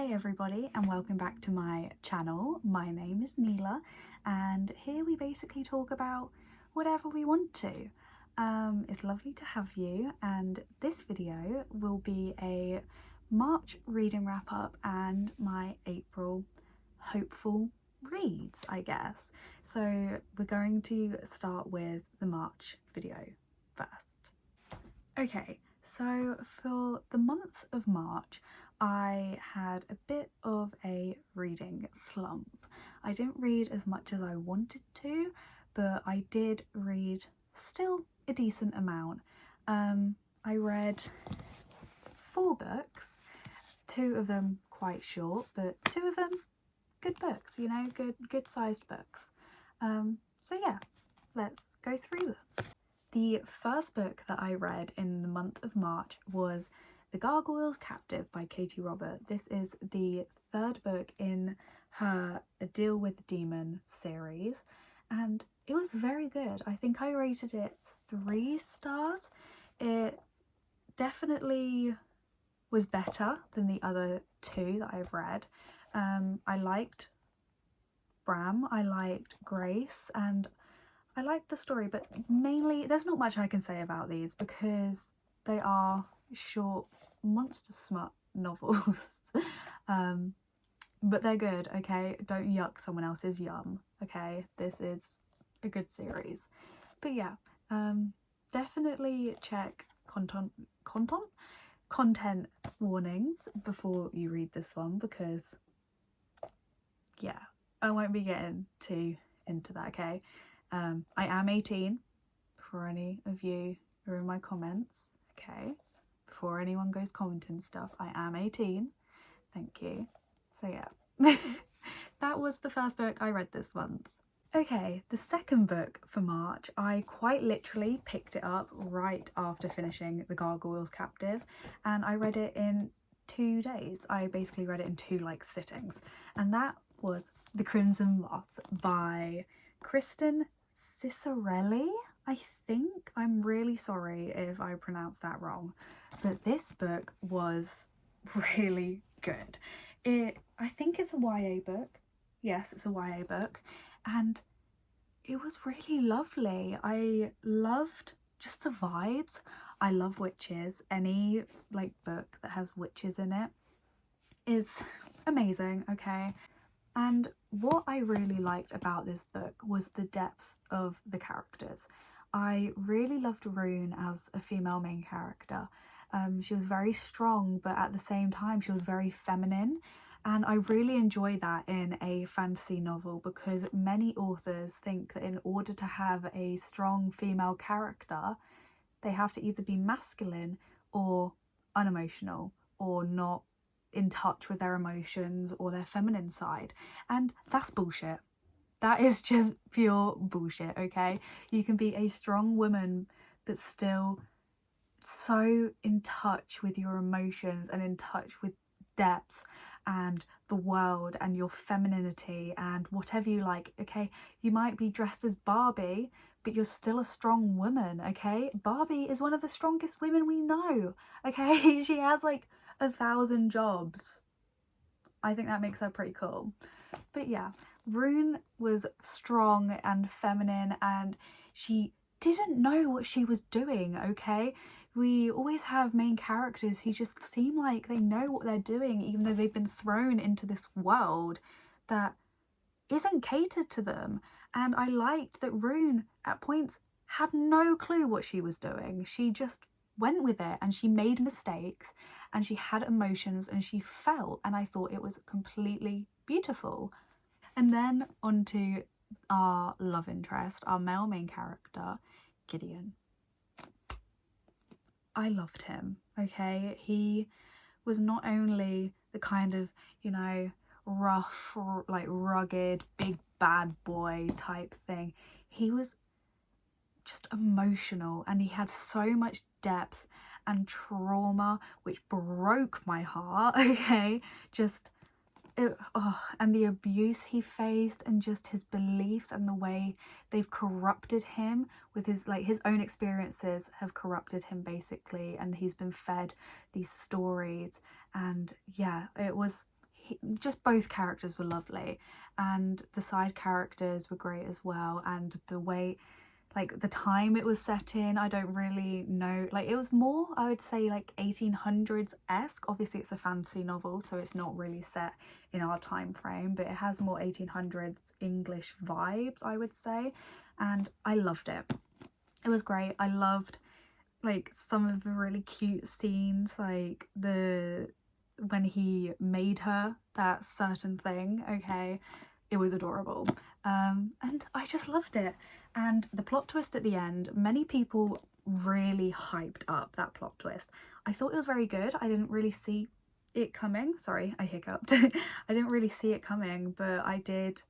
Hey everybody, and welcome back to my channel. My name is Neela, and here we basically talk about whatever we want to. It's lovely to have you, and this video will be a March reading wrap up and my April hopeful reads, I guess. So we're going to start with the March video first. Okay, so for the month of March, I had a bit of a reading slump. I didn't read as much as I wanted to, but I did read still a decent amount. I read 4 books, 2 of them quite short, but 2 of them good books, you know, good sized books. So yeah, let's go through them. The first book that I read in the month of March was The Gargoyle's Captive by Katie Robert. This is the 3rd book in her A Deal with the Demon series, and it was very good. I think I rated it 3 stars. It definitely was better than the other 2 that I've read. I liked Bram, I liked Grace, and I liked the story, but mainly there's not much I can say about these because they are short monster smut novels. But they're good, okay? Don't yuck someone else's yum, okay? This is a good series. But yeah, definitely check content warnings before you read this one, because yeah, I won't be getting too into that, okay? I am 18, for any of you who are in my comments, okay? Before anyone goes commenting stuff, I am 18, thank you. So yeah, that was the first book I read this month. Okay, the second book for March, I quite literally picked it up right after finishing The Gargoyle's Captive, and I read it in 2 days. I basically read it in 2 sittings, and that was The Crimson Moth by Kristen Cicerelli, I think. I'm really sorry if I pronounced that wrong, but this book was really good. I think it's a YA book. Yes, it's a YA book, and it was really lovely. I loved just the vibes. I love witches. Any book that has witches in it is amazing, okay? And what I really liked about this book was the depth of the characters. I really loved Rune as a female main character. She was very strong, but at the same time she was very feminine, and I really enjoy that in a fantasy novel, because many authors think that in order to have a strong female character, they have to either be masculine or unemotional, or not in touch with their emotions or their feminine side, and that's bullshit. That is just pure bullshit, okay? You can be a strong woman but still so in touch with your emotions and in touch with depth and the world and your femininity and whatever you like, okay? You might be dressed as Barbie, but you're still a strong woman, okay? Barbie is one of the strongest women we know, okay? She has 1,000 jobs. I think that makes her pretty cool. But yeah, Rune was strong and feminine, and she didn't know what she was doing, okay? We always have main characters who just seem like they know what they're doing, even though they've been thrown into this world that isn't catered to them. And I liked that Rune at points had no clue what she was doing. She just went with it, and she made mistakes, and she had emotions, and she felt, and I thought it was completely beautiful. And then onto our love interest, our male main character, Gideon. I loved him, okay? He was not only the kind of, you know, rough, rugged, big bad boy type thing. He was just emotional, and he had so much depth and trauma, which broke my heart, okay? And the abuse he faced, and just his beliefs and the way they've corrupted him with his own experiences have corrupted him basically, and he's been fed these stories. And yeah, just both characters were lovely, and the side characters were great as well, and the way, like, the time it was set in, I don't really know, like, it was more, I would say, like 1800s-esque. Obviously it's a fantasy novel, so it's not really set in our time frame, but it has more 1800s English vibes, I would say, and I loved it. It was great. I loved, like, some of the really cute scenes, like when he made her that certain thing, okay, it was adorable. And I just loved it. And the plot twist at the end, many people really hyped up that plot twist. I thought it was very good. I didn't really see it coming. Sorry, I hiccuped. I didn't really see it coming, but I did,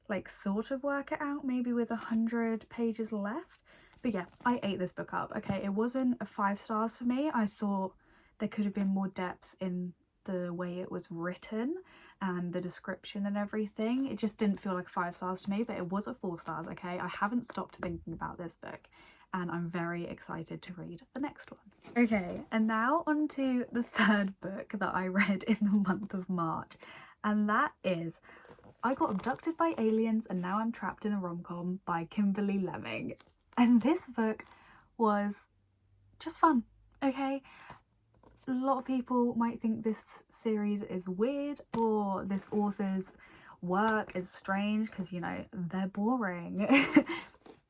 like, sort of work it out, maybe with 100 pages left. But yeah, I ate this book up. Okay, it wasn't a 5 stars for me. I thought there could have been more depth in the way it was written and the description and everything. It just didn't feel like 5 stars to me, but it was a 4 stars, okay? I haven't stopped thinking about this book, and I'm very excited to read the next one. Okay, and now on to the third book that I read in the month of March, and that is I Got Abducted by Aliens and Now I'm Trapped in a Rom-Com by Kimberly Lemming. And this book was just fun, okay? A lot of people might think this series is weird or this author's work is strange because, you know, they're boring.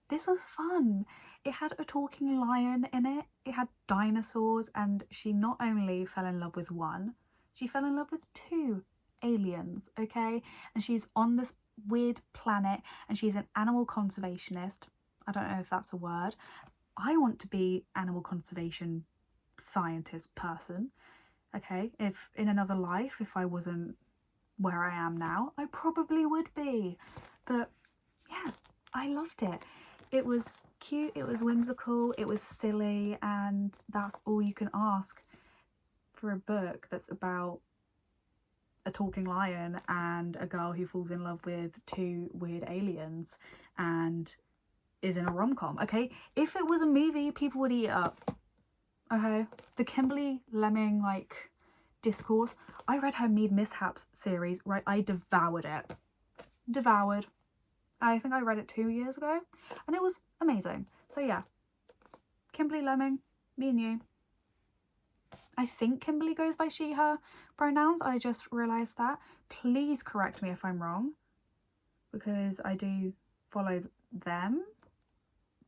This was fun. It had a talking lion in it, it had dinosaurs, and she not only fell in love with one, she fell in love with 2 aliens, okay? And she's on this weird planet and she's an animal conservationist. I don't know if that's a word. I want to be animal conservation scientist person, okay? If in another life, if I wasn't where I am now, I probably would be. But yeah, I loved it. It was cute, it was whimsical, it was silly, and that's all you can ask for a book that's about a talking lion and a girl who falls in love with 2 weird aliens and is in a rom-com, okay? If it was a movie, people would eat it up, okay? The Kimberly Lemming, like, discourse, I read her Mead Mishaps series, right? I devoured it. Devoured. I think I read it 2 years ago and it was amazing. So yeah, Kimberly Lemming, me and you. I think Kimberly goes by she, her pronouns. I just realised that. Please correct me if I'm wrong, because I do follow them,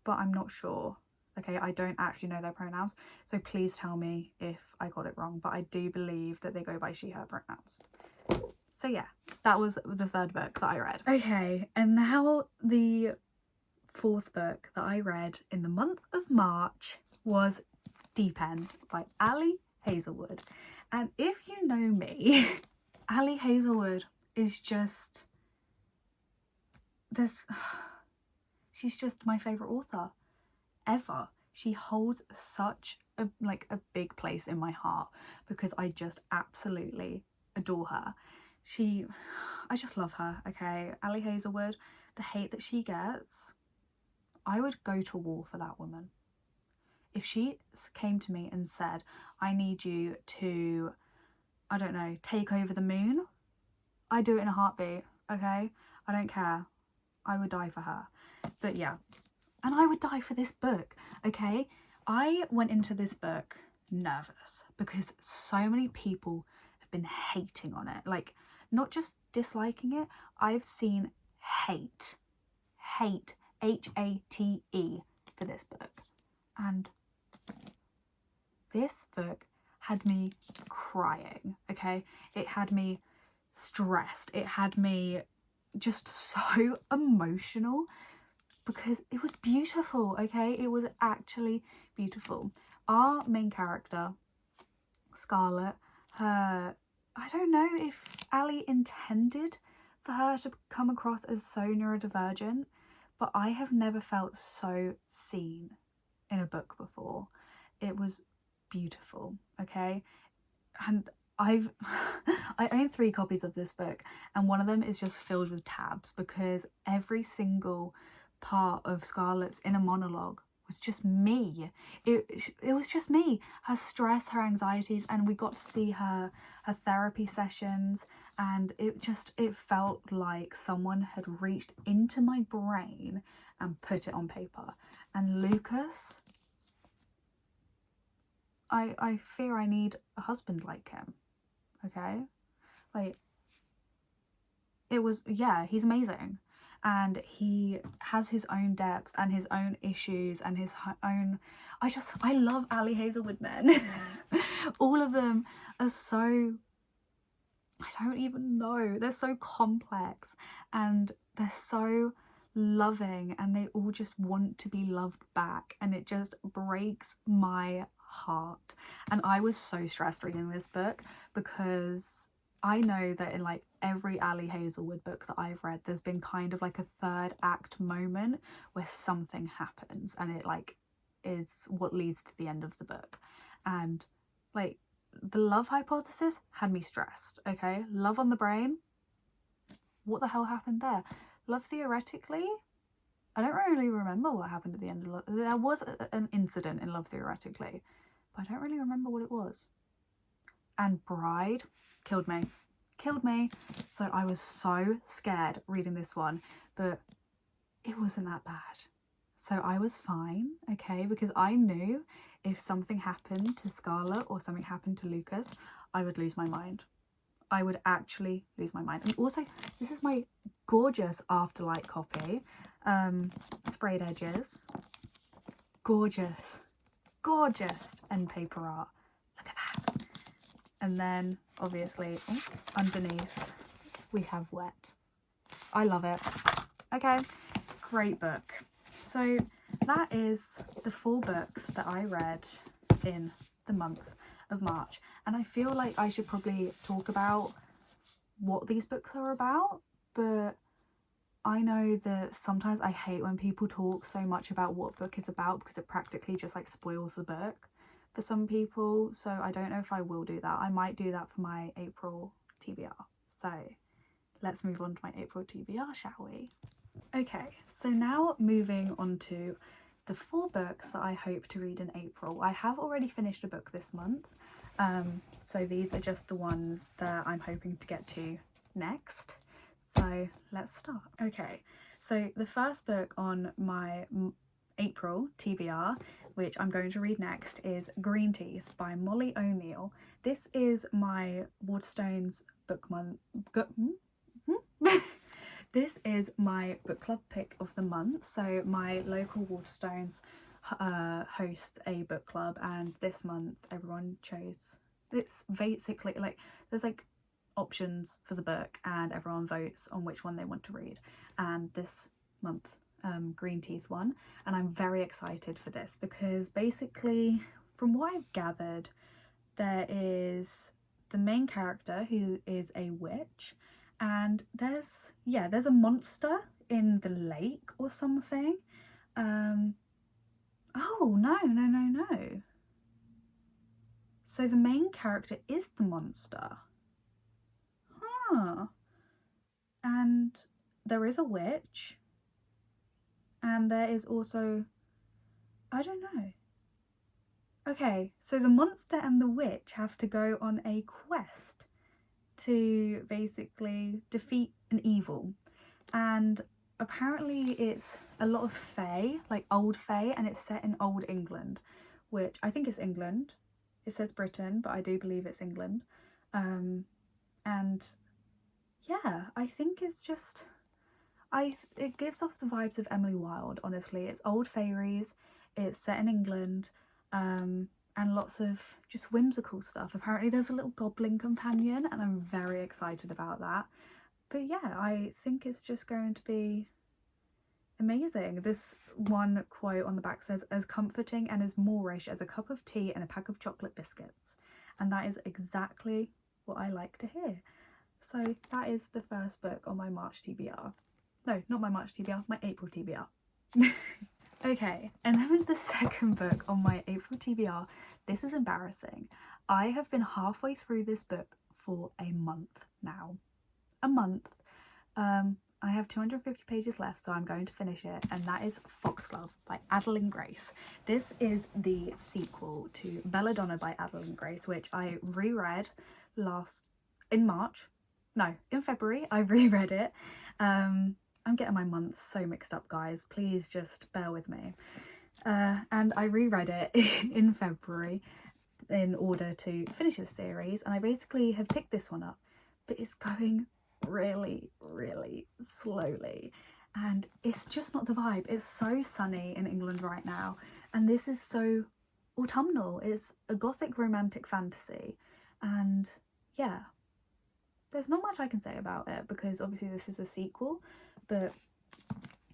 but I'm not sure. Okay, I don't actually know their pronouns, so please tell me if I got it wrong, but I do believe that they go by she, her pronouns. So yeah, that was the third book that I read. Okay, and now the 4th book that I read in the month of March was Deep End by Ali Hazelwood. And if you know me, Ali Hazelwood is just this, she's just my favourite author ever. She holds such a big place in my heart because I just absolutely adore her. I just love her, okay? Ali Hazelwood, the hate that she gets, I would go to war for that woman. If she came to me and said, I need you to, I don't know, take over the moon, I'd do it in a heartbeat, okay? I don't care. I would die for her. But yeah, and I would die for this book, okay? I went into this book nervous because so many people have been hating on it. Like, not just disliking it, I've seen hate, H-A-T-E, for this book. And this book had me crying, okay? It had me stressed. It had me just so emotional because it was beautiful, okay? It was actually beautiful. Our main character, Scarlett, I don't know if Ali intended for her to come across as so neurodivergent, but I have never felt so seen in a book before. It was beautiful, okay? And I own 3 copies of this book, and one of them is just filled with tabs because every single part of Scarlett's inner monologue was just me. It was just me, her stress, her anxieties, and we got to see her therapy sessions, and it felt like someone had reached into my brain and put it on paper. And Lucas, I fear I need a husband like him, okay? Like, it was, yeah, he's amazing. And he has his own depth and his own issues and his own, I love Ali Hazelwood men. All of them are so, I don't even know, they're so complex and they're so loving, and they all just want to be loved back, and it just breaks my heart. And I was so stressed reading this book because I know that in like every Ali Hazelwood book that I've read, there's been kind of like a third act moment where something happens and it like is what leads to the end of the book. And like the love hypothesis had me stressed, okay? Love on the brain, what the hell happened there? Love theoretically, I don't really remember what happened at the end of Love. There was an incident in Love theoretically, but I don't really remember what it was. And Bride killed me. So I was so scared reading this one, but it wasn't that bad. So I was fine, okay, because I knew if something happened to Scarlett or something happened to Lucas, I would lose my mind. I would actually lose my mind. And also, this is my gorgeous Afterlight copy. Sprayed edges. Gorgeous end paper art. Look at that. And then, obviously, underneath, we have Wet. I love it. Okay, great book. So that is the 4 books that I read in the month of March, and I feel like I should probably talk about what these books are about, but I know that sometimes I hate when people talk so much about what book is about because it practically just like spoils the book for some people, so I don't know if I will do that. I might do that for my April TBR. So let's move on to my April TBR, shall we? Okay, so now moving on to the 4 books that I hope to read in April. I have already finished a book this month, so these are just the ones that I'm hoping to get to next. So let's start. Okay, so the first book on my April TBR, which I'm going to read next, is Green Teeth by Molly O'Neill. This is my Waterstones book month. This is my book club pick of the month. So my local Waterstones hosts a book club, and this month everyone chose, it's basically like there's like options for the book and everyone votes on which one they want to read, and this month Green Teeth won, and I'm very excited for this because basically from what I've gathered, there is the main character who is a witch, and there's a monster in the lake or something. Oh no, so the main character is the monster. And there is a witch, and there is also, I don't know. Okay, so the monster and the witch have to go on a quest to basically defeat an evil, and apparently it's a lot of fae, like old fae, and it's set in old England, which I think is England. It says Britain, but I do believe it's England. And yeah, I think it's just, it gives off the vibes of Emily Wilde, honestly. It's old fairies, it's set in England, and lots of just whimsical stuff. Apparently there's a little goblin companion, and I'm very excited about that. But yeah, I think it's just going to be amazing. This one quote on the back says, "As comforting and as Moorish as a cup of tea and a pack of chocolate biscuits." And that is exactly what I like to hear. So that is the first book on my March TBR. No, not my March TBR, my April TBR. Okay, and then the second book on my April TBR. This is embarrassing. I have been halfway through this book for a month now. A month. I have 250 pages left, so I'm going to finish it, and that is Foxglove by Adeline Grace. This is the sequel to Belladonna by Adeline Grace, which I reread in February. I reread it. I'm getting my months so mixed up, guys. Please just bear with me. And I reread it in February in order to finish this series, and I basically have picked this one up, but it's going really, really slowly, and it's just not the vibe. It's so sunny in England right now, and this is so autumnal. It's a gothic romantic fantasy, and yeah, there's not much I can say about it because obviously this is a sequel, but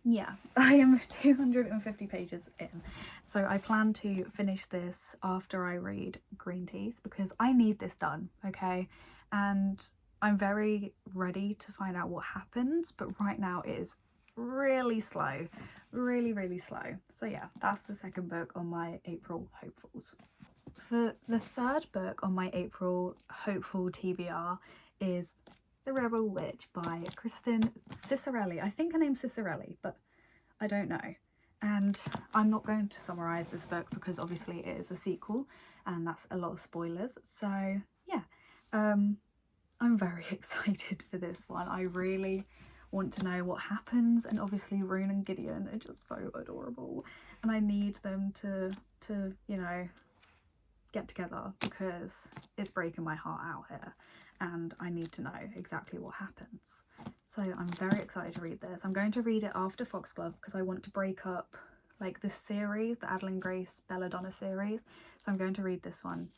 yeah, I am 250 pages in, so I plan to finish this after I read Green Teeth because I need this done, okay? And I'm very ready to find out what happens, but right now it is really slow, really, really slow. So yeah, that's the second book on my April hopefuls. For the third book on my April hopeful TBR is The Rebel Witch by Kristen Cicerelli. I think her name's Cicerelli, but I don't know. And I'm not going to summarise this book because obviously it is a sequel and that's a lot of spoilers. So yeah, I'm very excited for this one. I really want to know what happens, and obviously Rune and Gideon are just so adorable, and I need them to you know, get together because it's breaking my heart out here and I need to know exactly what happens. So I'm very excited to read this. I'm going to read it after Foxglove because I want to break up like this series, the Adeline Grace Belladonna series. So I'm going to read this one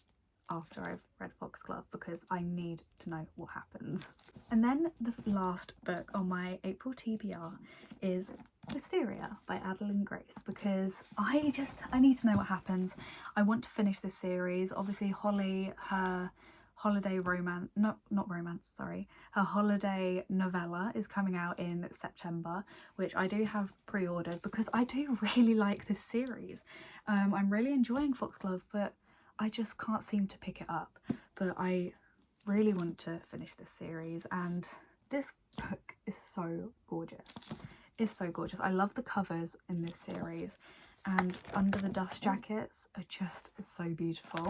after I've read Foxglove because I need to know what happens. And then the last book on my April TBR is Wisteria by Adeline Grace because I need to know what happens. I want to finish this series. Obviously Holly, her holiday her holiday novella is coming out in September, which I do have pre-ordered because I do really like this series. I'm really enjoying Foxglove, but I just can't seem to pick it up. But I really want to finish this series, and this book is so gorgeous. It's so gorgeous. I love the covers in this series, and Under the Dust Jackets are just so beautiful.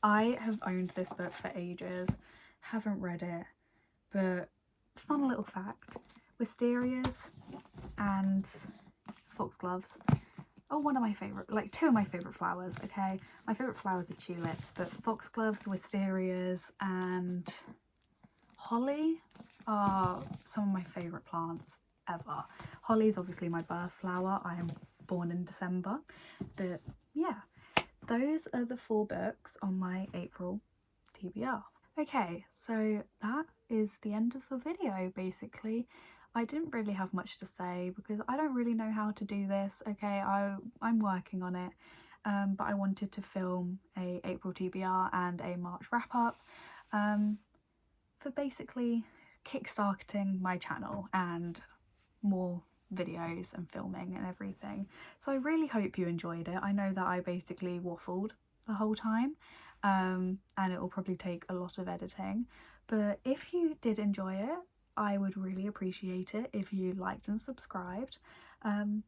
I have owned this book for ages, haven't read it, but fun little fact, Wisterias and Foxgloves are one of my favourite, like two of my favourite flowers, okay? My favourite flowers are tulips, but Foxgloves, Wisterias and holly are some of my favourite plants ever. Holly is obviously my birth flower. I am born in December, but yeah, those are the 4 books on my April TBR. Okay, so that is the end of the video basically. I didn't really have much to say because I don't really know how to do this, okay? I'm working on it, but I wanted to film a April TBR and a March wrap up for basically kickstarting my channel and more videos and filming and everything. So I really hope you enjoyed it. I know that I basically waffled the whole time, and it will probably take a lot of editing, but if you did enjoy it, I would really appreciate it if you liked and subscribed, and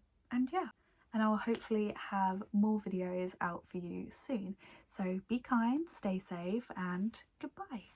yeah, and I'll hopefully have more videos out for you soon. So be kind, stay safe, and goodbye.